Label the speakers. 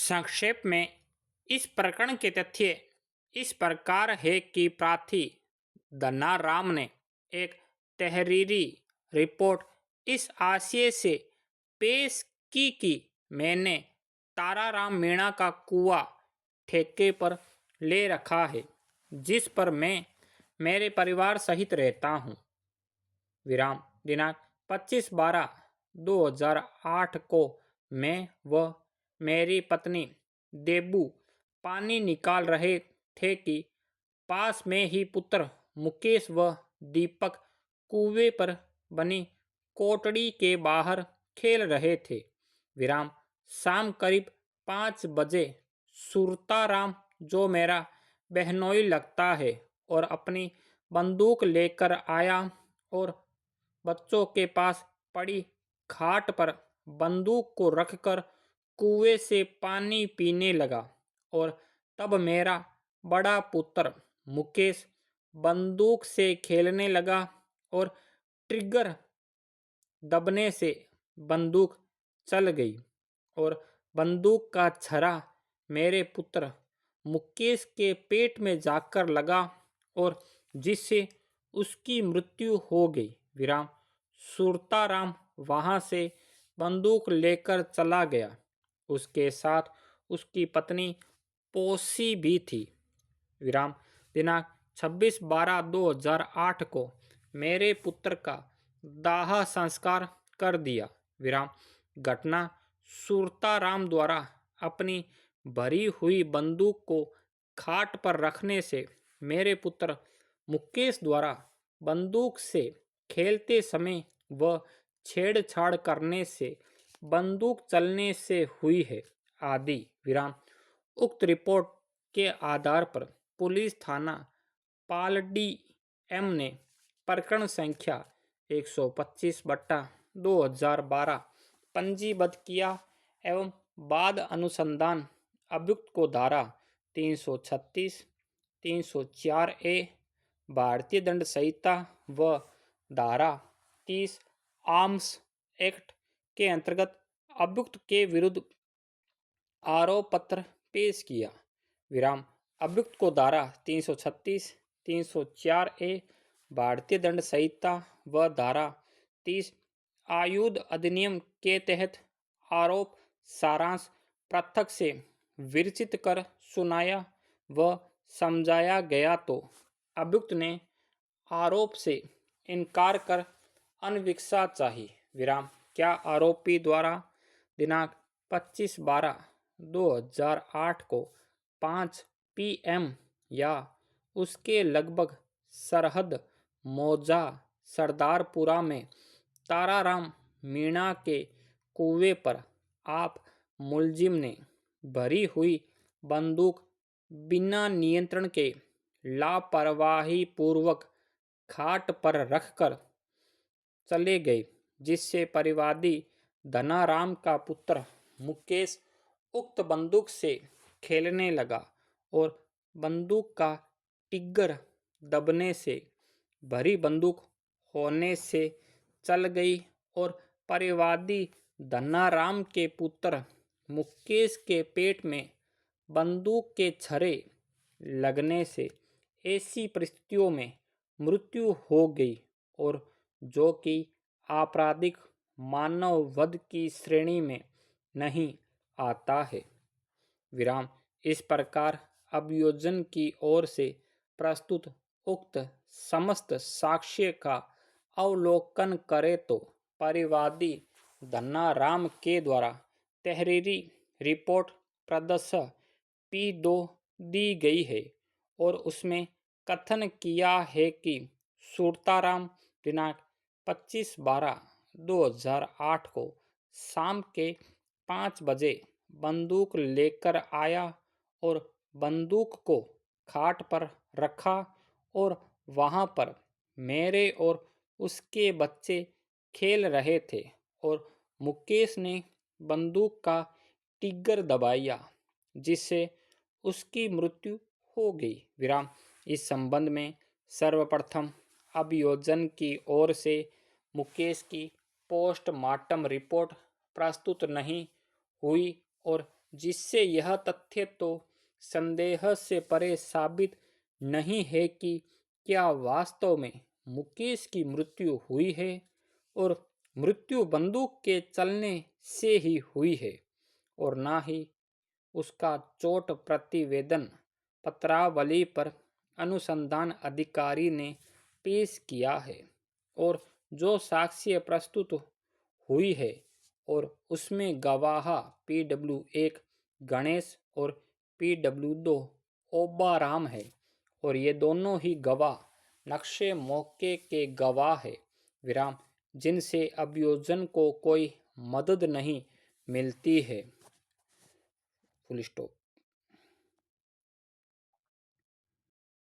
Speaker 1: संक्षेप में इस प्रकरण के तथ्य इस प्रकार है कि प्रार्थी धन्नाराम ने एक तहरीरी रिपोर्ट इस आशय से पेश की कि मैंने ताराराम मीणा का कुआं ठेके पर ले रखा है, जिस पर मैं मेरे परिवार सहित रहता हूँ। विराम दिनांक 25/12/2008 को मैं व मेरी पत्नी देबू पानी निकाल रहे थे कि पास में ही पुत्र मुकेश व दीपक कुएं पर बनी कोटड़ी के बाहर खेल रहे थे। विराम शाम करीब 5 बजे सुरताराम, जो मेरा बहनोई लगता है, और अपनी बंदूक लेकर आया और बच्चों के पास पड़ी खाट पर बंदूक को रखकर कुएं से पानी पीने लगा। और तब मेरा बड़ा पुत्र मुकेश बंदूक से खेलने लगा और ट्रिगर दबने से बंदूक चल गई और बंदूक का छर्रा मेरे पुत्र मुकेश के पेट में जाकर लगा और जिससे उसकी मृत्यु हो गई। विराम सुरताराम वहां से बंदूक लेकर चला गया। उसके साथ उसकी पत्नी पोसी भी थी। विराम दिनांक 26/12/2008 को मेरे पुत्र का दाह संस्कार कर दिया। विराम घटना सुरताराम द्वारा अपनी भरी हुई बंदूक को खाट पर रखने से मेरे पुत्र मुकेश द्वारा बंदूक से खेलते समय व छेड़छाड़ करने से बंदूक चलने से हुई है आदि। विराम उक्त रिपोर्ट के आधार पर पुलिस थाना पालडी एम ने प्रकरण संख्या 125/2012 पंजीबद्ध किया एवं बाद अनुसंधान अभियुक्त को धारा 336, 304A भारतीय दंड संहिता व धारा 30 आर्म्स एक्ट के अंतर्गत अभियुक्त के विरुद्ध आरोप पत्र पेश किया। विराम अभियुक्त को धारा 336, 304A भारतीय दंड संहिता व धारा 30 आयुध अधिनियम के तहत आरोप सारांश पृथक से विरचित कर सुनाया व समझाया गया तो अभियुक्त ने आरोप से इनकार कर अनभिक्षा चाही। विराम क्या आरोपी द्वारा दिनांक 25/12/2008 को 5 PM या उसके लगभग सरहद मौजा सरदारपुरा में ताराराम मीणा के कुएं पर आप मुलजिम ने भरी हुई बंदूक बिना नियंत्रण के लापरवाही पूर्वक खाट पर रखकर चले गए, जिससे परिवादी धनाराम का पुत्र मुकेश उक्त बंदूक से खेलने लगा और बंदूक का टिग्गर दबने से भरी बंदूक होने से चल गई और परिवादी धनाराम के पुत्र मुकेश के पेट में बंदूक के छर्रे लगने से ऐसी परिस्थितियों में मृत्यु हो गई और जो कि आपराधिक मानव वध की श्रेणी में नहीं आता है। विराम इस प्रकार अभियोजन की ओर से प्रस्तुत उक्त समस्त साक्ष्य का अवलोकन करें तो परिवादी धन्नाराम के द्वारा तहरीरी रिपोर्ट प्रदर्शन P2 दी गई है और उसमें कथन किया है कि सुरताराम दिनांक 25/12/2008 को शाम के 5 बजे बंदूक लेकर आया और बंदूक को खाट पर रखा और वहां पर मेरे और उसके बच्चे खेल रहे थे और मुकेश ने बंदूक का टिग्गर दबाया, जिससे उसकी मृत्यु हो गई। विराम इस संबंध में सर्वप्रथम अभियोजन की ओर से मुकेश की पोस्टमार्टम रिपोर्ट प्रस्तुत नहीं हुई और जिससे यह तथ्य तो संदेह से परे साबित नहीं है कि क्या वास्तव में मुकेश की मृत्यु हुई है और मृत्यु बंदूक के चलने से ही हुई है, और ना ही उसका चोट प्रतिवेदन पत्रावली पर अनुसंधान अधिकारी ने पेश किया है। और जो साक्ष्य प्रस्तुत हुई है और उसमें गवाह PW1 गणेश और PW2 ओबाराम है, और ये दोनों ही गवाह नक्शे मौके के गवाह है विराम, जिनसे अभियोजन को कोई मदद नहीं मिलती है। Full stop.